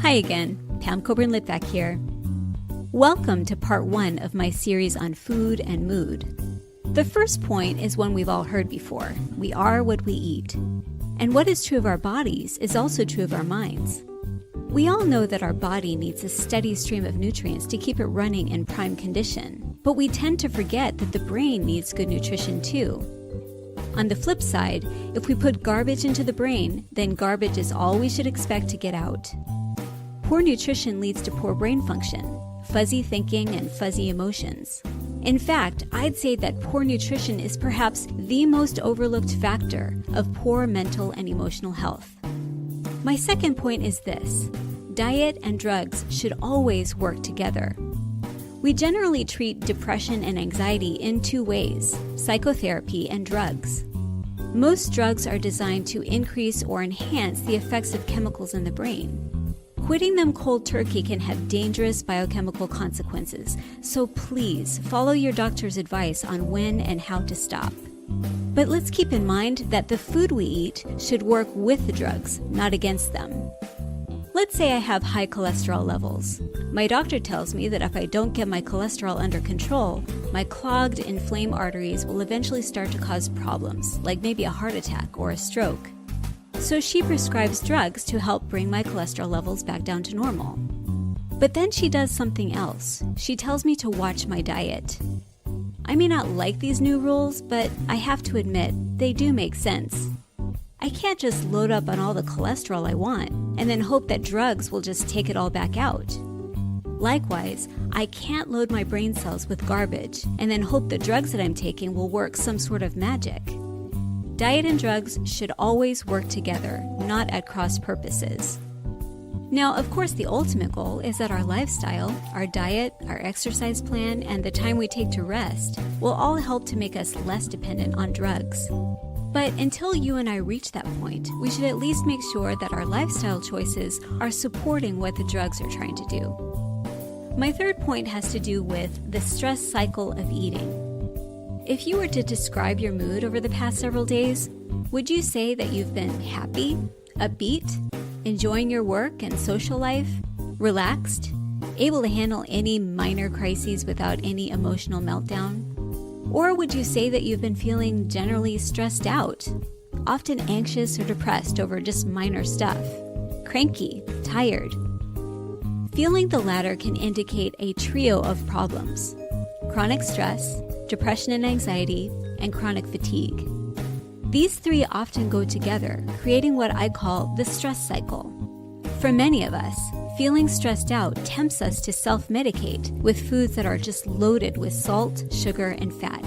Hi again, Pam Coburn-Litvak here. Welcome to part 1 of my series on food and mood. The first point is one we've all heard before. We are what we eat. And what is true of our bodies is also true of our minds. We all know that our body needs a steady stream of nutrients to keep it running in prime condition, but we tend to forget that the brain needs good nutrition too. On the flip side, if we put garbage into the brain, then garbage is all we should expect to get out. Poor nutrition leads to poor brain function, fuzzy thinking, and fuzzy emotions. In fact, I'd say that poor nutrition is perhaps the most overlooked factor of poor mental and emotional health. My second point is this: diet and drugs should always work together. We generally treat depression and anxiety in two ways: psychotherapy and drugs. Most drugs are designed to increase or enhance the effects of chemicals in the brain. Quitting them cold turkey can have dangerous biochemical consequences, so please follow your doctor's advice on when and how to stop. But let's keep in mind that the food we eat should work with the drugs, not against them. Let's say I have high cholesterol levels. My doctor tells me that if I don't get my cholesterol under control, my clogged, inflamed arteries will eventually start to cause problems, like maybe a heart attack or a stroke. So she prescribes drugs to help bring my cholesterol levels back down to normal. But then she does something else. She tells me to watch my diet. I may not like these new rules, but I have to admit, they do make sense. I can't just load up on all the cholesterol I want and then hope that drugs will just take it all back out. Likewise, I can't load my brain cells with garbage and then hope the drugs that I'm taking will work some sort of magic. Diet and drugs should always work together, not at cross purposes. Now, of course, the ultimate goal is that our lifestyle, our diet, our exercise plan, and the time we take to rest will all help to make us less dependent on drugs. But until you and I reach that point, we should at least make sure that our lifestyle choices are supporting what the drugs are trying to do. My third point has to do with the stress cycle of eating. If you were to describe your mood over the past several days, would you say that you've been happy, upbeat, enjoying your work and social life, relaxed, able to handle any minor crises without any emotional meltdown? Or would you say that you've been feeling generally stressed out, often anxious or depressed over just minor stuff, cranky, tired? Feeling the latter can indicate a trio of problems: chronic stress, depression and anxiety, and chronic fatigue. These three often go together, creating what I call the stress cycle. For many of us, feeling stressed out tempts us to self-medicate with foods that are just loaded with salt, sugar, and fat.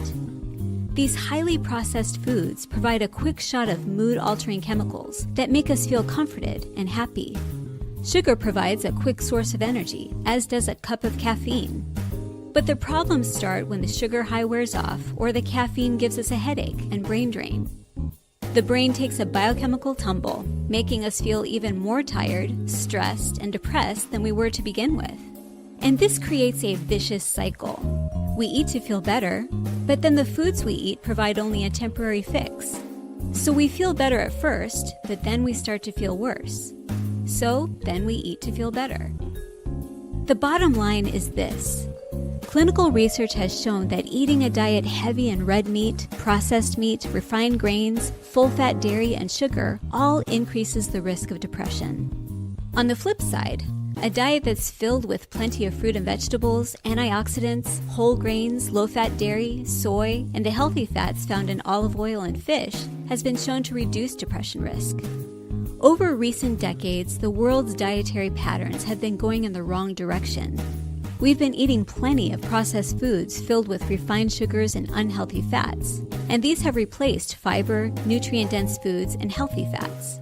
These highly processed foods provide a quick shot of mood-altering chemicals that make us feel comforted and happy. Sugar provides a quick source of energy, as does a cup of caffeine. But the problems start when the sugar high wears off or the caffeine gives us a headache and brain drain. The brain takes a biochemical tumble, making us feel even more tired, stressed, and depressed than we were to begin with. And this creates a vicious cycle. We eat to feel better, but then the foods we eat provide only a temporary fix. So we feel better at first, but then we start to feel worse. So then we eat to feel better. The bottom line is this: clinical research has shown that eating a diet heavy in red meat, processed meat, refined grains, full-fat dairy, and sugar all increases the risk of depression. On the flip side, a diet that's filled with plenty of fruit and vegetables, antioxidants, whole grains, low-fat dairy, soy, and the healthy fats found in olive oil and fish has been shown to reduce depression risk. Over recent decades, the world's dietary patterns have been going in the wrong direction. We've been eating plenty of processed foods filled with refined sugars and unhealthy fats, and these have replaced fiber, nutrient-dense foods, and healthy fats.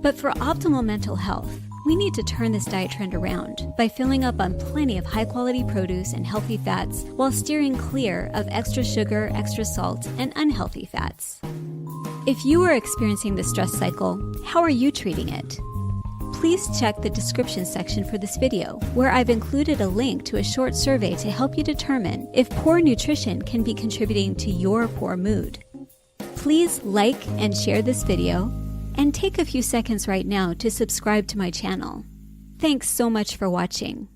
But for optimal mental health, we need to turn this diet trend around by filling up on plenty of high-quality produce and healthy fats while steering clear of extra sugar, extra salt, and unhealthy fats. If you are experiencing the stress cycle, how are you treating it? Please check the description section for this video, where I've included a link to a short survey to help you determine if poor nutrition can be contributing to your poor mood. Please like and share this video, and take a few seconds right now to subscribe to my channel. Thanks so much for watching.